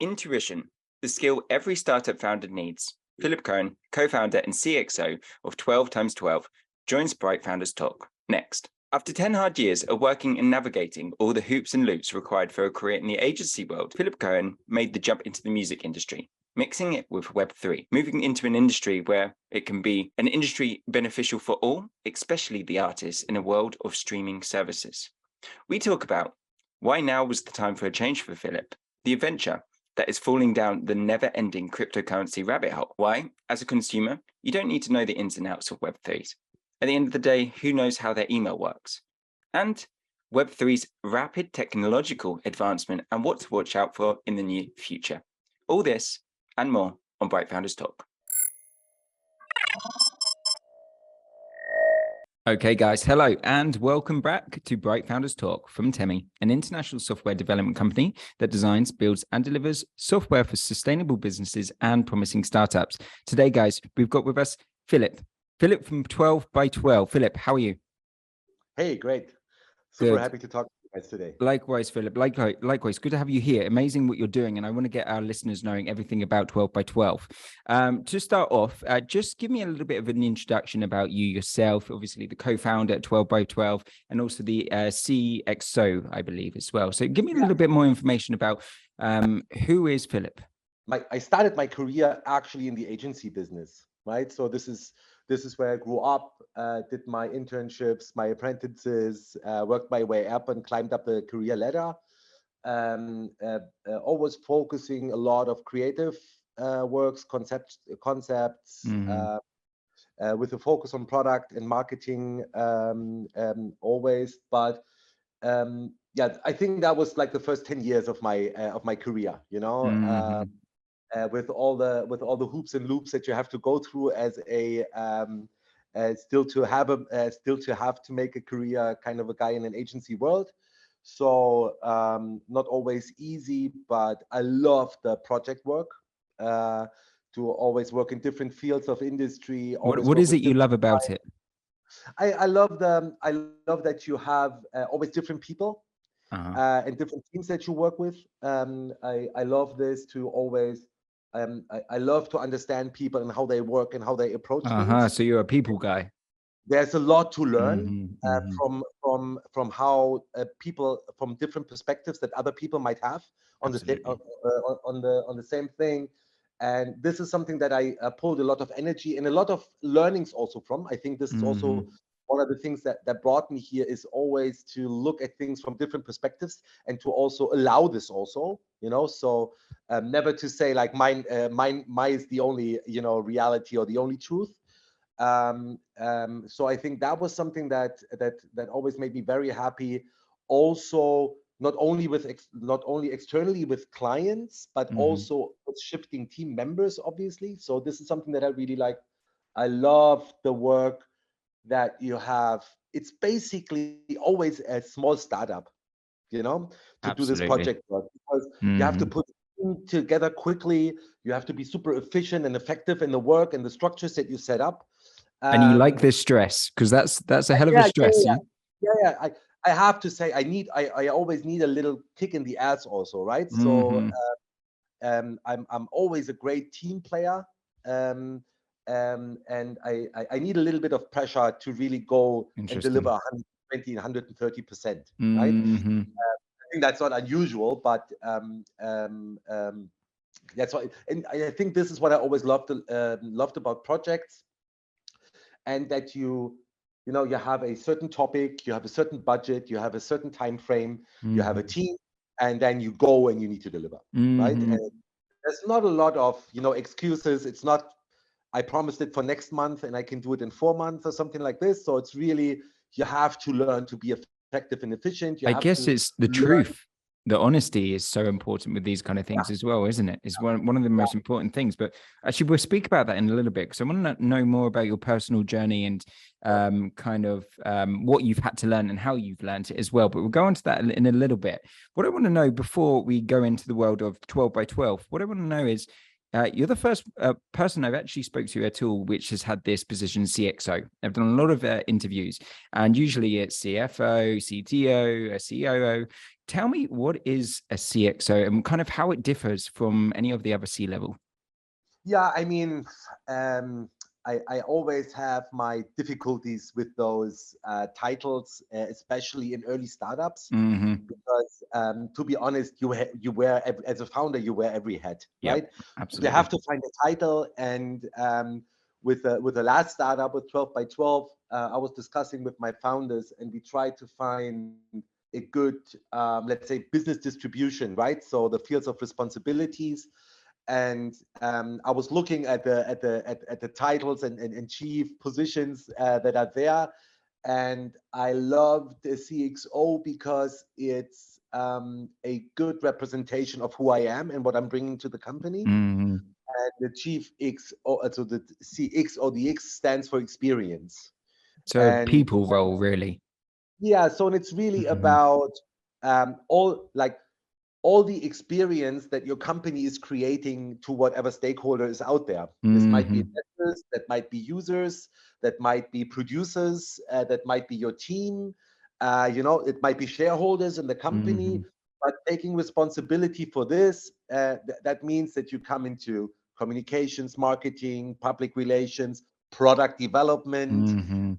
Intuition, the skill every startup founder needs. Philipp Köhn, co-founder and CXO of 12 times 12, joins Bright Founders Talk. Next. After 10 hard years of working and navigating all the hoops and loops required for a career in the agency world, Philipp Köhn made the jump into the music industry, mixing it with Web3, moving into an industry where it can be an industry beneficial for all, especially the artists in a world of streaming services. We talk about why now was the time for a change for Philipp, the adventure that is falling down the never-ending cryptocurrency rabbit hole. Why, as a consumer, you don't need to know the ins and outs of Web3s. At the end of the day, who knows how their email works? And Web3's rapid technological advancement and what to watch out for in the near future. All this and more on Bright Founders Talk. Okay, guys, hello and welcome back to Bright Founders Talk from Temi, an international software development company that designs, builds, and delivers software for sustainable businesses and promising startups. Today, guys, we've got with us Philipp from 12 by 12. Philipp, how are you? Hey, great. Super happy to talk to you guys today. Likewise, Philipp. Likewise. Good to have you here. Amazing what you're doing. And I want to get our listeners knowing everything about 12 by 12. To start off, just give me a little bit of an introduction about you yourself, obviously the co-founder at 12 by 12 and also the CXO, I believe, as well. So give me a little bit more information about who is Philipp? I started my career actually in the agency business, right? So this is where I grew up, did my internships, my apprentices, worked my way up and climbed up the career ladder. Always focusing a lot of creative works, concepts, with a focus on product and marketing always. But yeah, I think that was like the first 10 years of my career, you know. With all the hoops and loops that you have to go through as a still to have to make a career kind of a guy in an agency world. So not always easy, but I love the project work. To always work in different fields of industry. What is it you love about it? I love that you have always different people and different teams that you work with. I love this to always. I love to understand people and how they work and how they approach things. So you're a people guy. There's a lot to learn from how people from different perspectives that other people might have on the same thing. And this is something that I pulled a lot of energy and a lot of learnings also from. I think this is also one of the things that brought me here, is always to look at things from different perspectives and to also allow this also, you know, so never to say like mine is the only, you know, reality or the only truth. So I think that was something that always made me very happy. Also, not only externally with clients, but also with shifting team members, obviously. So this is something that I really like. I love the work that you have. It's basically always a small startup, you know, to do this project work, because you have to put it together quickly. You have to be super efficient and effective in the work and the structures that you set up. And you like this stress, because that's a hell of a stress. Yeah. I have to say, I always need a little kick in the ass also, right? So I'm always a great team player. And I need a little bit of pressure to really go and deliver 120, 130%, right? I think that's not unusual, but that's why. And I think this is what I always loved about projects, and that you have a certain topic, you have a certain budget, you have a certain time frame, you have a team, and then you go and you need to deliver, right? And there's not a lot of, excuses. It's not, I promised it for next month and I can do it in 4 months or something like this. So it's really, you have to learn to be effective and efficient. I guess it's the truth. The honesty is so important with these kind of things as well, isn't it? It's one of the most important things. But actually, we'll speak about that in a little bit, because I want to know more about your personal journey and what you've had to learn and how you've learned it as well. But we'll go into that in a little bit. What I want to know before we go into the world of 12 by 12, what I want to know is, You're the first person I've actually spoke to at all, which has had this position CXO. I've done a lot of interviews, and usually it's CFO, CTO, a COO. Tell me, what is a CXO and kind of how it differs from any of the other C-level? Yeah, I mean, I always have my difficulties with those titles, especially in early startups, because to be honest, you wear as a founder, you wear every hat, Yep, right? You absolutely. have to find a title, and with the last startup with 12 by 12, I was discussing with my founders, and we tried to find a good, let's say, business distribution, right? So the fields of responsibilities. And I was looking at the titles and chief positions that are there, and I love the CXO because it's a good representation of who I am and what I'm bringing to the company. And the chief XO, so the CX or the X stands for experience. So And people role, really. yeah, so it's really about all the experience that your company is creating to whatever stakeholder is out there. This might be investors, that might be users, that might be producers, that might be your team. It might be shareholders in the company. But taking responsibility for this, that means that you come into communications, marketing, public relations, product development,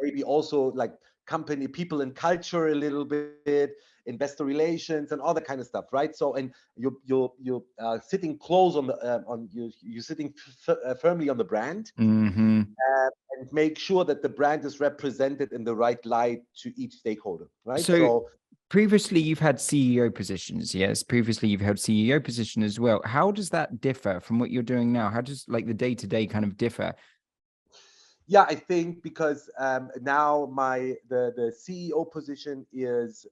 maybe also like company people and culture a little bit, investor relations and all that kind of stuff, right? So, and you're sitting close on the you're sitting firmly on the brand, and make sure that the brand is represented in the right light to each stakeholder, right? So previously you've had CEO positions, yes? Previously you've held CEO position as well. How does that differ from what you're doing now? How does like the day-to-day kind of differ? Yeah, I think because now the CEO position is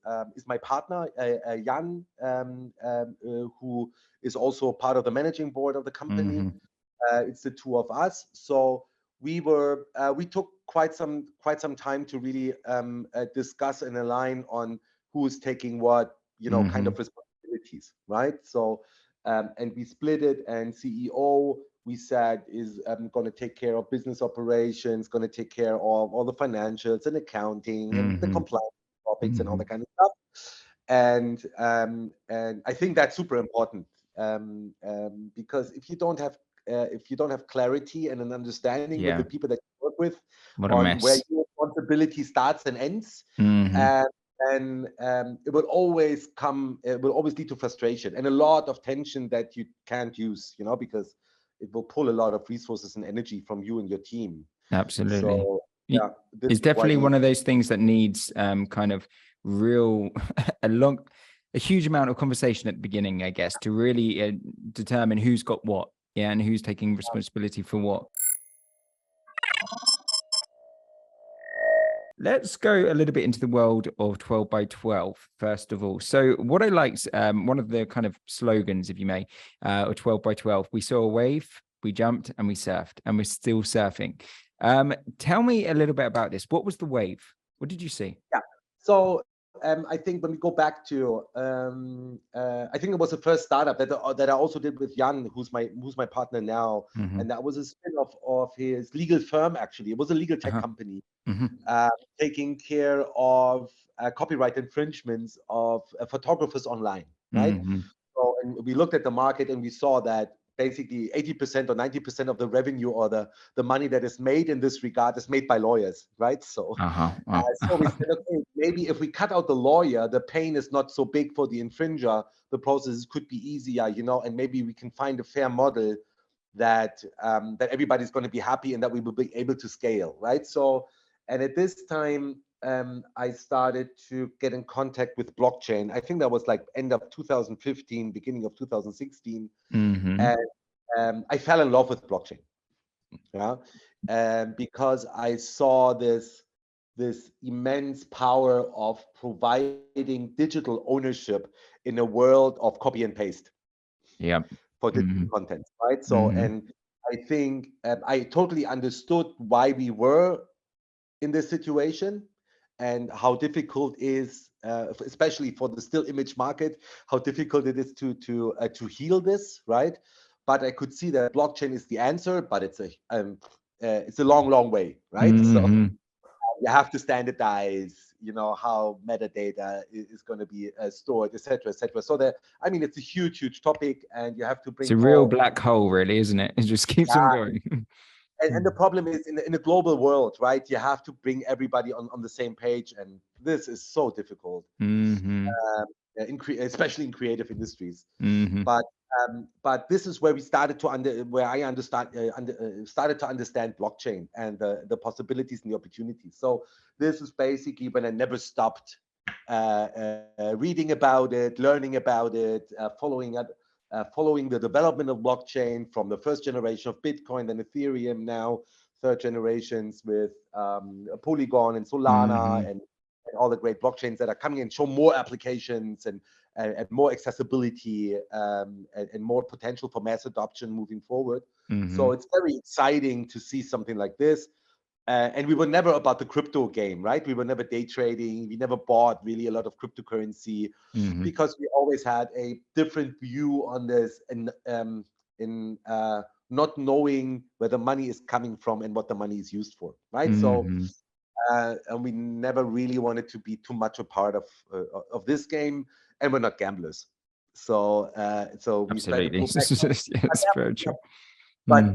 my partner Jan, who is also part of the managing board of the company. It's the two of us. So we took quite some time to really discuss and align on who is taking what kind of responsibilities, right? So and we split it, and CEO we said is going to take care of business operations, going to take care of all the financials and accounting and the compliance topics and all that kind of stuff. And I think that's super important, because if you don't have clarity and an understanding with the people that you work with on where your responsibility starts and ends, and it will always lead to frustration and a lot of tension that you can't use, because it will pull a lot of resources and energy from you and your team. Absolutely. So yeah, It's definitely one of those things that needs kind of real a huge amount of conversation at the beginning, I guess, to really determine who's got what, and who's taking responsibility for what. Let's go a little bit into the world of 12 by 12, first of all. So what I liked, one of the kind of slogans, if you may, of 12 by 12, we saw a wave, we jumped and we surfed, and we're still surfing. Tell me a little bit about this. What was the wave? What did you see? Yeah. So I think when we go back to, I think it was the first startup that I also did with Jan, who's my partner now, and that was a spin-off of his legal firm. Actually, it was a legal tech company taking care of copyright infringements of photographers online, right? So, and we looked at the market and we saw that basically 80% or 90% of the revenue or the money that is made in this regard is made by lawyers, right? So, so we said, okay, maybe if we cut out the lawyer, the pain is not so big for the infringer. The process could be easier, and maybe we can find a fair model that that everybody's going to be happy and that we will be able to scale, right? So, and at this time, I started to get in contact with blockchain. I think that was like end of 2015, beginning of 2016. And I fell in love with blockchain, because I saw this immense power of providing digital ownership in a world of copy and paste for digital content, right? So, and I think I totally understood why we were in this situation and how difficult is, especially for the still image market, how difficult it is to heal this, right? but I could see that blockchain is the answer, but it's a long way, right? So you have to standardize, how metadata is going to be stored, etc., etc. So I mean, it's a huge topic, and you have to It's bring a real black hole, really, isn't it? It just keeps on going. And the problem is in a global world, right? You have to bring everybody on the same page, and this is so difficult, especially in creative industries. But this is where we started to started to understand blockchain and the possibilities and the opportunities. So this is basically when I never stopped reading about it, learning about it, following the development of blockchain from the first generation of Bitcoin, then Ethereum, now third generations with Polygon and Solana and all the great blockchains that are coming and show more applications and more accessibility and more potential for mass adoption moving forward. So it's very exciting to see something like this. And we were never about the crypto game, right? We were never day trading. We never bought really a lot of cryptocurrency because we always had a different view on this and in not knowing where the money is coming from and what the money is used for, right? So and we never really wanted to be too much a part of this game, and we're not gamblers. So we try to pull back. Yes, very true. But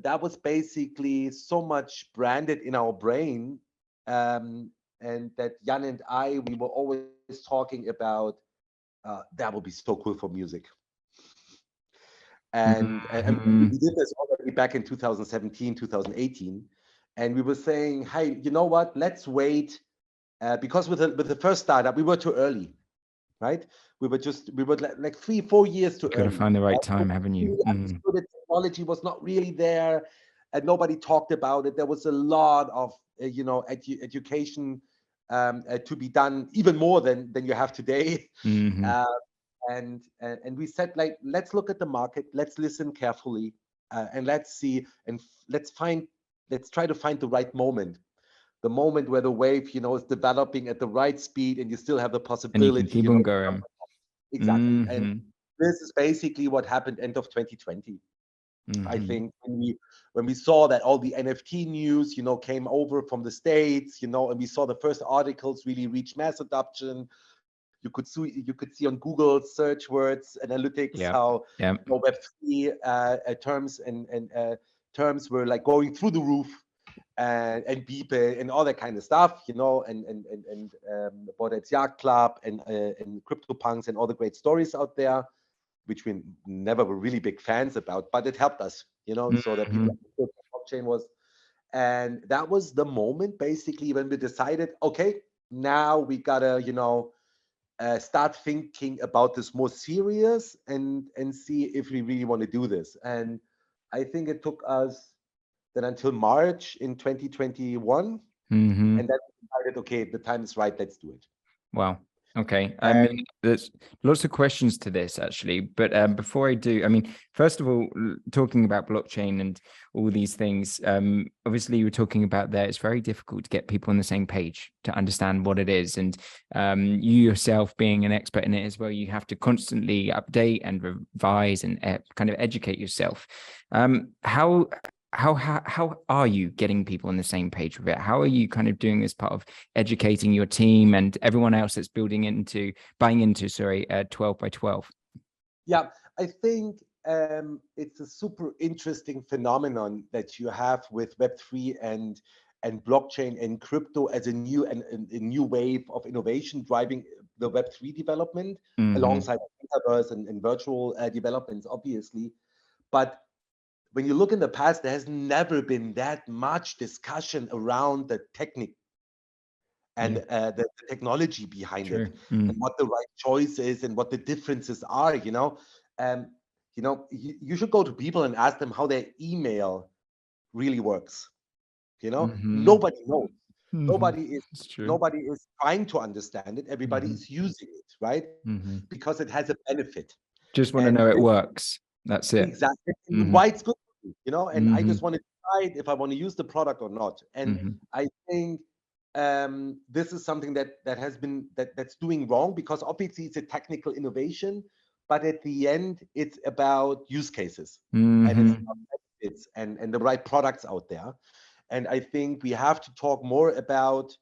that was basically so much branded in our brain, and that Jan and we were always talking about that would be so cool for music. And we did this already back in 2017, 2018, and we were saying, hey, you know what? Let's wait, because with the first startup, we were too early, right? We were like 3-4 years too early. Got to find the right time, haven't you? The technology was not really there, and nobody talked about it. There was a lot of education to be done, even more than you have today. And we said, like, let's look at the market, let's listen carefully, and let's see, and let's try to find the right moment. The moment where the wave, is developing at the right speed, and you still have the possibility. And you can keep on going. Exactly. And this is basically what happened end of 2020. I think when we saw that all the NFT news, came over from the States, and we saw the first articles really reach mass adoption. You could see on Google search words analytics how Web3 terms and terms were like going through the roof, and Beep and all that kind of stuff, and Bordet's Yacht Club and CryptoPunks and all the great stories out there, which we never were really big fans about, but it helped us, so that people understood what blockchain was. And that was the moment basically when we decided, okay, now we gotta, start thinking about this more serious and see if we really want to do this. And I think it took us then until March in 2021, and then we decided, okay, the time is right, let's do it. Wow. Okay. I mean, there's lots of questions to this actually, but before I do, I mean, first of all, talking about blockchain and all these things, obviously you were talking about there, it's very difficult to get people on the same page to understand what it is. And you yourself being an expert in it as well, you have to constantly update and revise and kind of educate yourself. How are you getting people on the same page with it? How are you kind of doing as part of educating your team and everyone else that's buying into 12 by 12? Yeah, I think it's a super interesting phenomenon that you have with Web3 and blockchain and crypto as a new wave of innovation driving the Web3 development alongside metaverse and virtual developments, obviously. But when you look in the past, there has never been that much discussion around the technique and the technology behind it, and what the right choice is and what the differences are. You should go to people and ask them how their email really works. Nobody knows. Nobody is trying to understand it. Everybody is using it, right? Because it has a benefit. Just want to know it works. That's it. Exactly. Why it's good. And I just want to decide if I want to use the product or not. And I think this is something that's doing wrong, because obviously it's a technical innovation, but at the end, it's about use cases, and it's about benefits and the right products out there. And I think we have to talk more about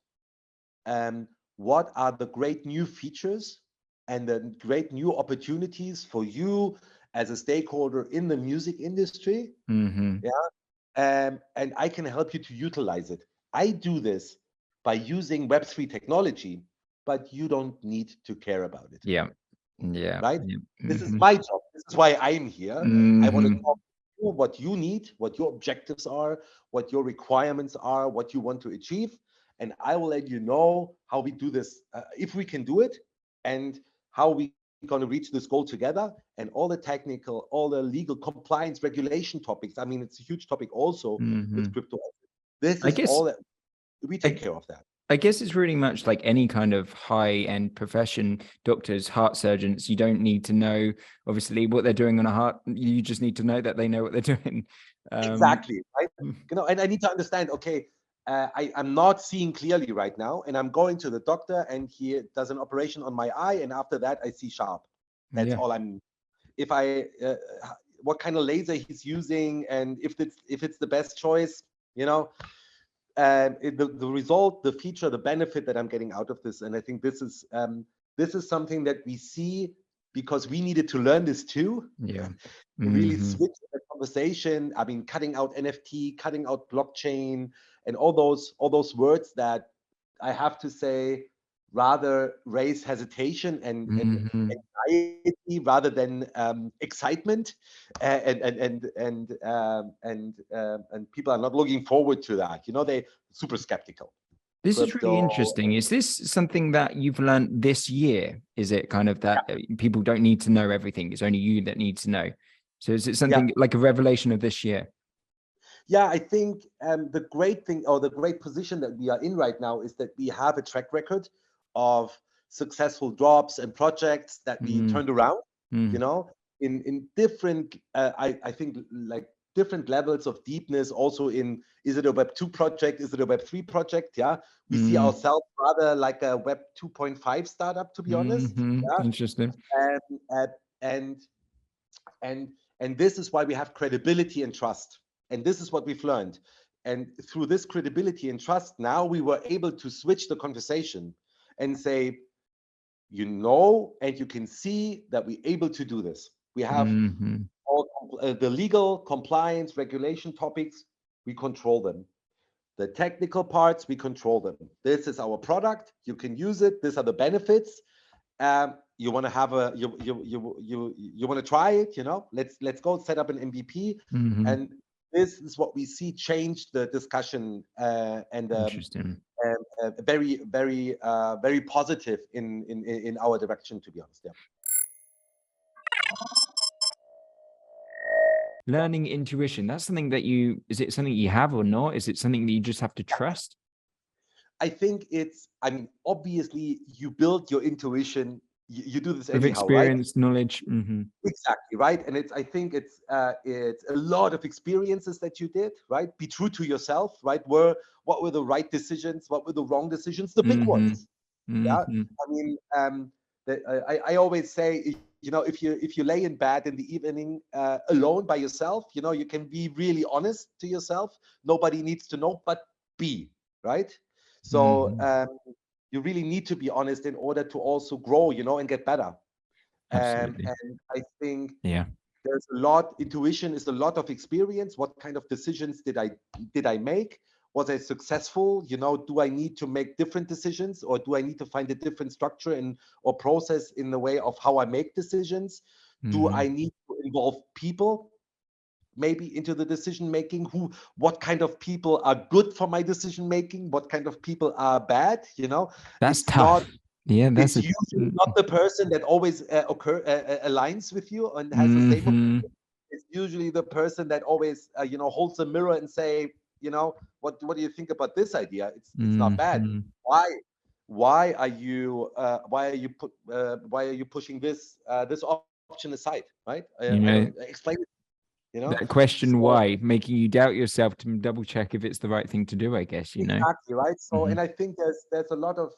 what are the great new features and the great new opportunities for you as a stakeholder in the music industry. Yeah. And I can help you to utilize it. I do this by using Web3 technology, but you don't need to care about it. Yeah. Yeah. Right? Yeah. This is my job. This is why I'm here. I want to talk to you what you need, what your objectives are, what your requirements are, what you want to achieve. And I will let you know how we do this, if we can do it, and how we going to reach this goal together, and all the technical, all the legal compliance regulation topics. I mean, it's a huge topic also with crypto. This I is guess all that we take care of that. I guess it's really much like any kind of high-end profession, doctors, heart surgeons. You don't need to know, obviously, what they're doing on a heart. You just need to know that they know what they're doing. Exactly, right? And I need to understand, okay, I'm not seeing clearly right now, and I'm going to the doctor, and he does an operation on my eye, and after that, I see sharp. That's all I'm. If I, what kind of laser he's using, and if it's the best choice, the result, the feature, the benefit that I'm getting out of this, and I think this is something that we see because we needed to learn this too. Yeah. Really switch the conversation. I mean, cutting out NFT, cutting out blockchain, and all those words that I have to say rather raise hesitation and anxiety rather than excitement, and people are not looking forward to that. They're super skeptical. This is really interesting. Is this something that you've learned this year? Is it kind of that people don't need to know everything? It's only you that need to know. So is it something like a revelation of this year? Yeah, I think the great thing, or the great position that we are in right now, is that we have a track record of successful drops and projects that we turned around, in different, I think, like different levels of deepness. Also, is it a Web 2 project? Is it a Web 3 project? Yeah, we see ourselves rather like a Web 2.5 startup, to be honest. Yeah? Interesting. And this is why we have credibility and trust. And this is what we've learned. And through this credibility and trust, now we were able to switch the conversation and say, and you can see that we're able to do this. We have all the legal compliance regulation topics, we control them. The technical parts, we control them. This is our product. You can use it. These are the benefits. You want to have you want to try it, let's go set up an MVP. And this is what we see change the discussion, and very, very, very positive in our direction, to be honest. Yeah. Learning intuition, that's something that is it something you have or not? Is it something that you just have to trust? I think obviously you build your intuition. You do this with anyhow, experience, right? Knowledge. Exactly, right. And I think it's a lot of experiences that you did, right? Be true to yourself, right? What were the right decisions? What were the wrong decisions? The big ones. Yeah. I mean, I always say, if you lay in bed in the evening alone by yourself, you can be really honest to yourself. Nobody needs to know, but be, right? So you really need to be honest in order to also grow, and get better. And I think there's a lot. Intuition is a lot of experience. What kind of decisions did I make? Was I successful? Do I need to make different decisions, or do I need to find a different structure or process in the way of how I make decisions? Do I need to involve people maybe into the decision making? What kind of people are good for my decision making? What kind of people are bad? That's it's tough. it's usually not the person that always aligns with you and has the same opinion. It's usually the person that always holds a mirror and say, what do you think about this idea? It's not bad. Why are you pushing this option aside, right? Explain it. That question why, making you doubt yourself to double check if it's the right thing to do, I guess. Exactly, right. So and I think there's a lot of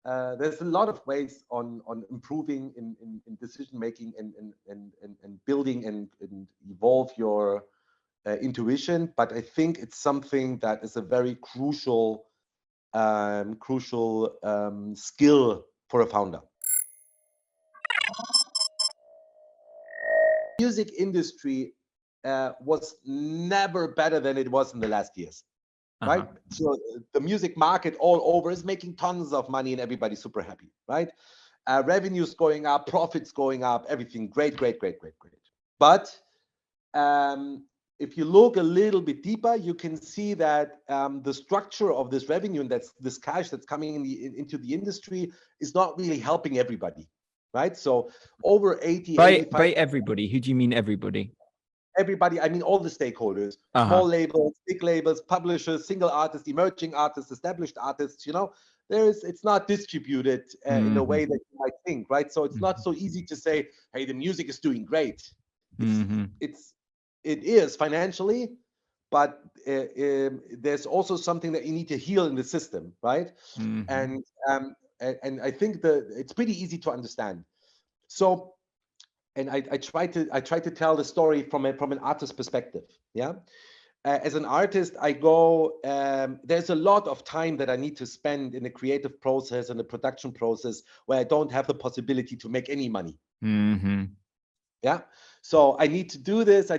there's a lot of ways on improving in decision making and building and evolve your intuition. But I think it's something that is a very crucial skill for a founder. Music industry was never better than it was in the last years. Right? So the music market all over is making tons of money and everybody's super happy, right? Revenues going up, profits going up, everything great. But if you look a little bit deeper, you can see that the structure of this revenue and that's this cash that's coming into the industry is not really helping everybody, right? So over 80, by everybody, who do you mean everybody? Everybody, I mean all the stakeholders, small labels, big labels, publishers, single artists, emerging artists, established artists, you know, it's not distributed in the way that you might think, right? So it's not so easy to say, hey, the music is doing great. It is financially, but there's also something that you need to heal in the system, right? And I think it's pretty easy to understand. So, and I try to tell the story from an artist perspective. Yeah, as an artist, I go. There's a lot of time that I need to spend in the creative process and the production process where I don't have the possibility to make any money. Yeah, so I need to do this.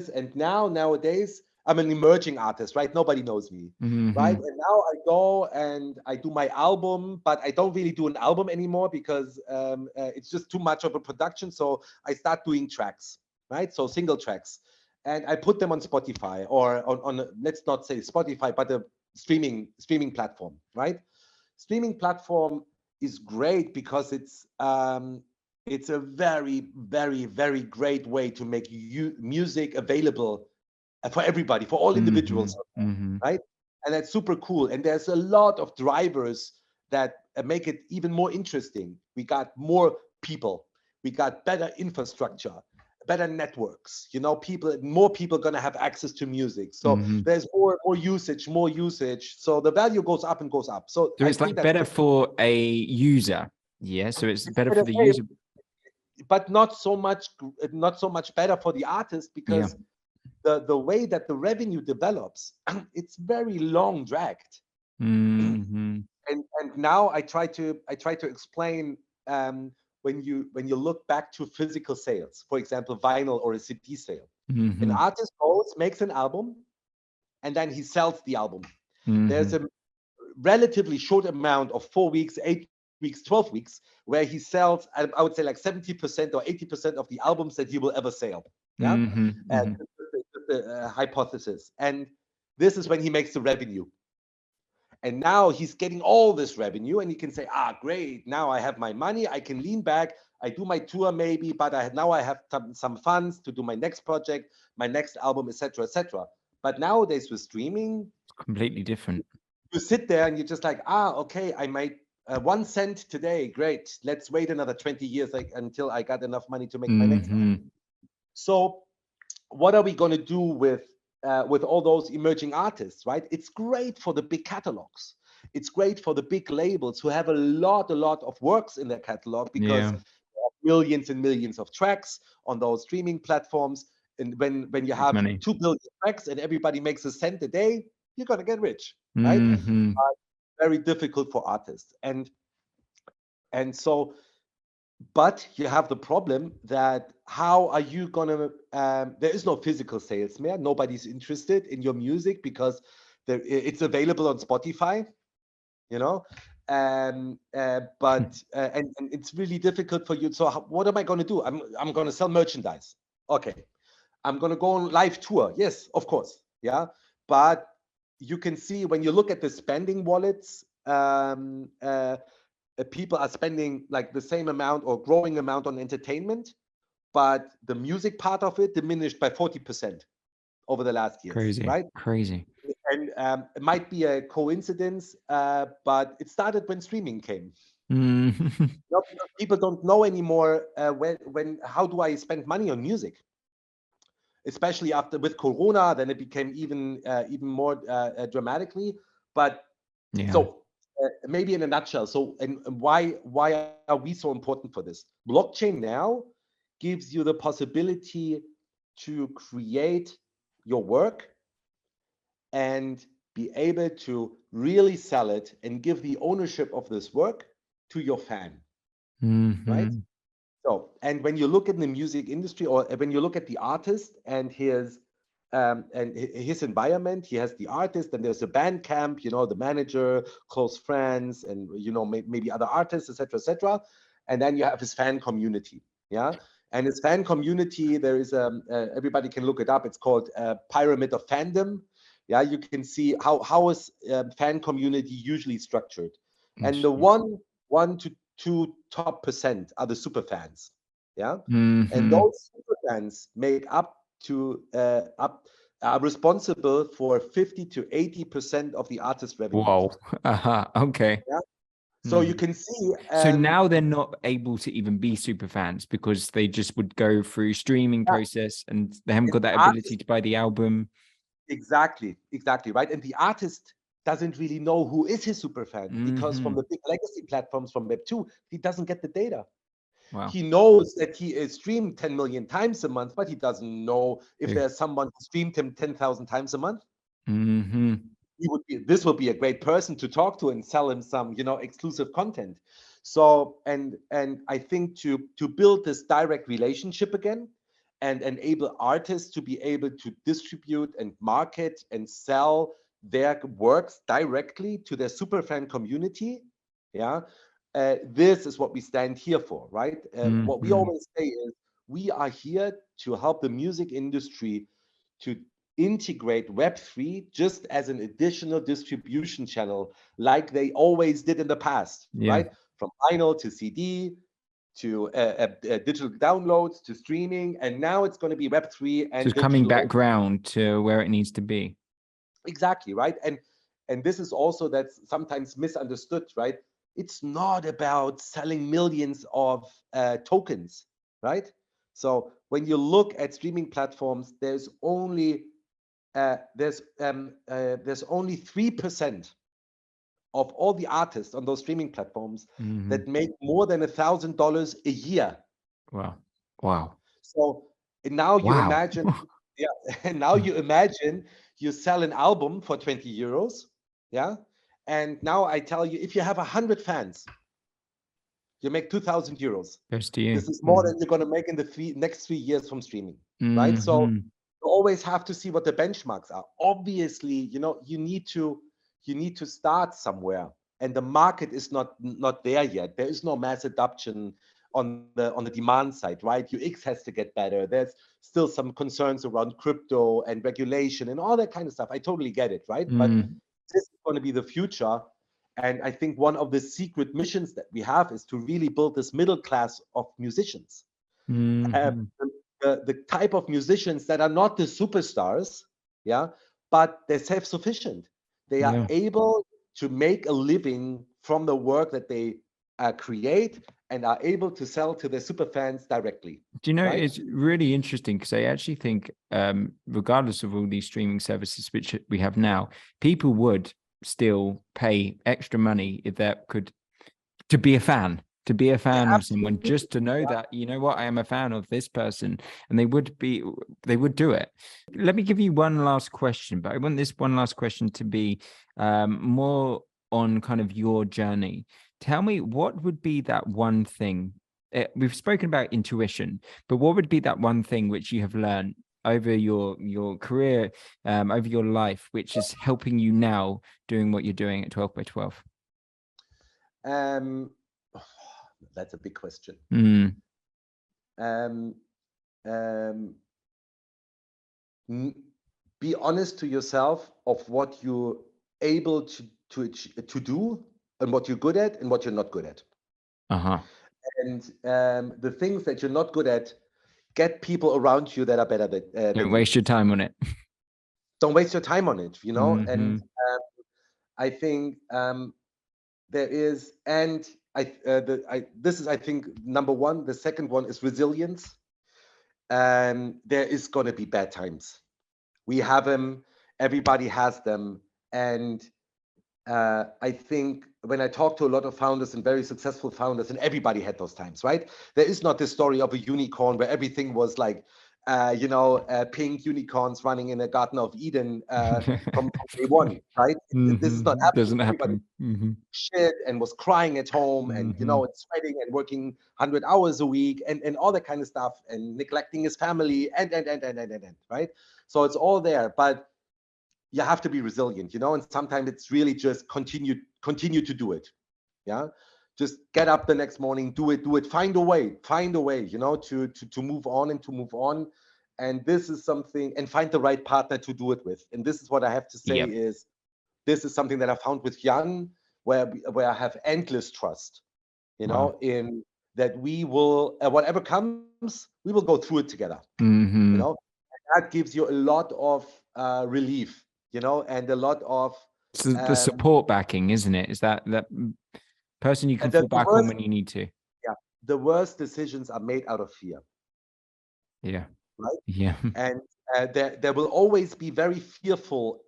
And nowadays, I'm an emerging artist, right? Nobody knows me, right? And now I go and I do my album, but I don't really do an album anymore because it's just too much of a production. So I start doing tracks, right? So single tracks, and I put them on Spotify or on let's not say Spotify, but a streaming platform, right? Streaming platform is great because it's a very, very, very great way to make music available for everybody, for all individuals, right? And that's super cool. And there's a lot of drivers that make it even more interesting. We got more people, we got better infrastructure, better networks. You know, more people gonna have access to music. So there's more usage. So the value goes up and goes up. So it's like better for a user. Yeah. So it's better for the user, but not so much better for the artist because the way that the revenue develops, it's very long dragged. And now I try to explain when you look back to physical sales, for example, vinyl or a CD sale, an artist goes, makes an album, and then he sells the album. There's a relatively short amount of 4 weeks, 8 weeks, 12 weeks, where he sells, I would say like 70% or 80% of the albums that he will ever sell. Yeah, the hypothesis. And this is when he makes the revenue. And now he's getting all this revenue, and he can say, great, now I have my money, I can lean back, I do my tour maybe, but now I have some funds to do my next project, my next album, etc., etc. But nowadays with streaming, it's completely different. You sit there and you're just like, okay, I made 1 cent today, great, let's wait another 20 years until I got enough money to make my next album. So what are we going to do with all those emerging artists, right? It's great for the big catalogs. It's great for the big labels who have a lot of works in their catalog because there are millions and millions of tracks on those streaming platforms. And when you have 2 billion tracks and everybody makes a cent a day, you're going to get rich, right? Very difficult for artists. And so, but you have the problem that how are you gonna? There is no physical sales more. Nobody's interested in your music because it's available on Spotify, you know. But it's really difficult for you. So what am I going to do? I'm going to sell merchandise. Okay, I'm going to go on live tour. Yes, of course. Yeah, but you can see when you look at the spending wallets. People are spending like the same amount or growing amount on entertainment, but the music part of it diminished by 40% over the last years. Right? Crazy. And it might be a coincidence, but it started when streaming came. People don't know anymore how do I spend money on music, especially with Corona. Then it became even more dramatically. But so maybe in a nutshell. So, and why are we so important for this? Blockchain now gives you the possibility to create your work and be able to really sell it and give the ownership of this work to your fan, right? So, and when you look at the music industry, or when you look at the artist and his environment, he has the artist, and there's a band camp, you know, the manager, close friends, and you know, maybe other artists, etc., etc. And then you have his fan community, yeah. And his fan community, there is everybody can look it up. It's called Pyramid of Fandom. Yeah, you can see how is fan community usually structured, and the one to 2% are the super fans, yeah, and those super fans make up are responsible for 50 to 80% of the artist revenue. Whoa. Okay. Yeah. So you can see. So now they're not able to even be super fans because they just would go through streaming process, and they haven't got that ability to buy the album. Exactly, right. And the artist doesn't really know who is his super fan, because from the big legacy platforms from Web2, he doesn't get the data. Wow. He knows that he is streamed 10 million times a month, but he doesn't know if there's someone who streamed him 10,000 times a month. This would be a great person to talk to and sell him some, you know, exclusive content. So, and I think to build this direct relationship again, and enable artists to be able to distribute and market and sell their works directly to their superfan community, yeah, this is what we stand here for, right? What we always say is, we are here to help the music industry to integrate Web3 just as an additional distribution channel, like they always did in the past, right? From vinyl to CD, to digital downloads, to streaming, and now it's going to be Web3 and so it's coming back round to where it needs to be. Exactly, right? And this is also, that's sometimes misunderstood, right? It's not about selling millions of tokens, right? So when you look at streaming platforms, there's only 3% of all the artists on those streaming platforms that make more than $1,000 a year. Wow. So now you imagine, and now you imagine you sell an album for 20 euros, yeah? And now I tell you, if you have 100 fans, you make 2,000 euros. Goes to you. This is more than you're going to make in the next 3 years from streaming, right? So you always have to see what the benchmarks are. Obviously, you know, you need to start somewhere, and the market is not there yet. There is no mass adoption on the demand side, right? UX has to get better. There's still some concerns around crypto and regulation and all that kind of stuff. I totally get it, right? But this is going to be the future. And I think one of the secret missions that we have is to really build this middle class of musicians. The type of musicians that are not the superstars, yeah, but they're self-sufficient. They are able to make a living from the work that they create, and are able to sell to their super fans directly. Do you know, right? It's really interesting, because I actually think, regardless of all these streaming services which we have now, people would still pay extra money if that could, to be a fan of someone, just to know that, you know what, I am a fan of this person, and they would do it. Let me give you one last question, but I want this one last question to be more on kind of your journey. Tell me, what would be that one thing? We've spoken about intuition, but what would be that one thing which you have learned over your career, over your life, which is helping you now doing what you're doing at 12 by 12? That's a big question. Be honest to yourself of what you're able to do, and what you're good at and what you're not good at. And the things that you're not good at, get people around you that are better than Don't waste your time on it. Don't waste your time on it, you know. And I think there is, and this is, I think, number one. The second one is resilience. There is going to be bad times. We have them. Everybody has them, and I think when I talk to a lot of founders and very successful founders, and everybody had those times, right? There is not this story of a unicorn where everything was like, pink unicorns running in a Garden of Eden from day one, right? This is not happening. Doesn't Everybody happen. shit and was crying at home and, and sweating and working 100 hours a week and all that kind of stuff and neglecting his family and, right? So it's all there, but you have to be resilient, and sometimes it's really just continue to do it. Yeah. Just get up the next morning, do it, find a way, to move on and to move on. And this is something, and find the right partner to do it with. And this is what I have to say is, this is something that I found with Jan, where I have endless trust, in that we will, whatever comes, we will go through it together. And that gives you a lot of relief, and a lot of it's the support backing, isn't it? Is that person you can fall back on when you need to. Yeah, the worst decisions are made out of fear. Yeah. Right. Yeah. And there will always be very fearful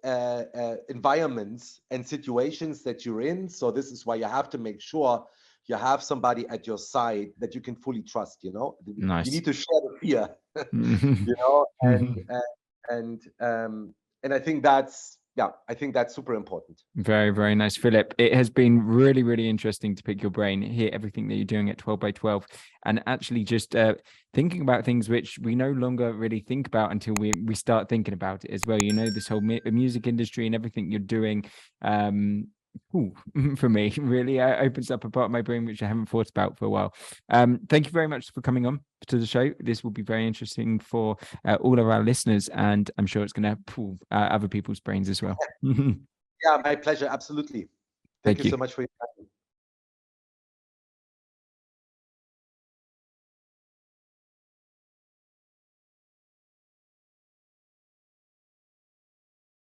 environments and situations that you're in. So this is why you have to make sure you have somebody at your side that you can fully trust. Nice. You need to share the fear. And I think that's super important. Very, very nice, Philip. It has been really, really interesting to pick your brain, hear everything that you're doing at 12 by 12, and actually just thinking about things which we no longer really think about until we start thinking about it as well. This whole music industry and everything you're doing. For me, really opens up a part of my brain which I haven't thought about for a while. Thank you very much for coming on to the show. This will be very interesting for all of our listeners, and I'm sure it's going to pull other people's brains as well. Yeah, my pleasure. Absolutely. Thank you so much for your time.